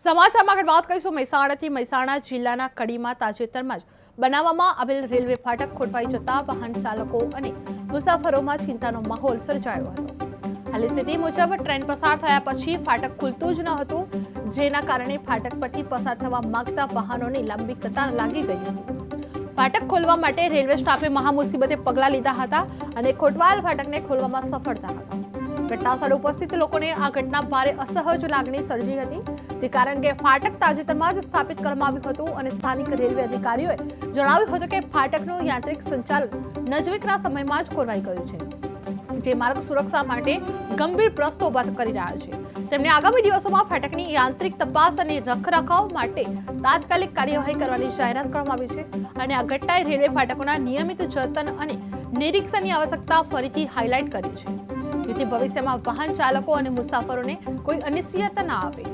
સમાચારમાં આગળ વાત કરીશું મહેસાણાથી। મહેસાણા જિલ્લાના કડીમાં તાજેતરમાં જ બનાવવામાં આવેલ રેલવે ફાટક ખોટવાઈ જતા વાહન ચાલકો અને મુસાફરોમાં ચિંતાનો માહોલ સર્જાયો હતો। હાલની સ્થિતિ મુજબ ટ્રેન પસાર થયા પછી ફાટક ખુલતું જ ન હતું, જેના કારણે ફાટક પરથી પસાર થવા માંગતા વાહનોની લાંબી કતાર લાગી ગઈ હતી। ફાટક ખોલવા માટે રેલવે સ્ટાફે મહામુસીબતે પગલાં લીધા હતા અને ખોટવાયેલ ફાટકને ખોલવામાં સફળતા હતા। ઘટના સ્થળે ઉપસ્થિત લોકોને આ ઘટના ભારે અસહજ લાગણી સર્જી હતી, જે કારણ કે ફાટક તાજેતરમાં જ સ્થાપિત કરવામાં આવ્યું હતું અને સ્થાનિક રેલવે અધિકારીઓએ જણાવ્યું હતું કે ફાટકનું યાંત્રિક સંચાલન નજીકના સમયમાં જ ખોરવાઈ ગયું છે, જે માર્ગ સુરક્ષા માટે ગંભીર પ્રશ્નો ઊભા કરી રહ્યા છે। તેમણે આગામી દિવસોમાં ફાટકની યાંત્રિક તપાસ અને રખરખાવ માટે તાત્કાલિક કાર્યવાહી કરવાની જાહેરાત કરવામાં આવી છે અને આ ઘટનાએ રેલવે ફાટકોના નિયમિત જતન અને નિરીક્ષણની આવશ્યકતા ફરીથી હાઇલાઇટ કરી છે, જેથી ભવિષ્યમાં વાહન ચાલકો અને મુસાફરોને કોઈ અનિશ્ચિતતા ન આવે।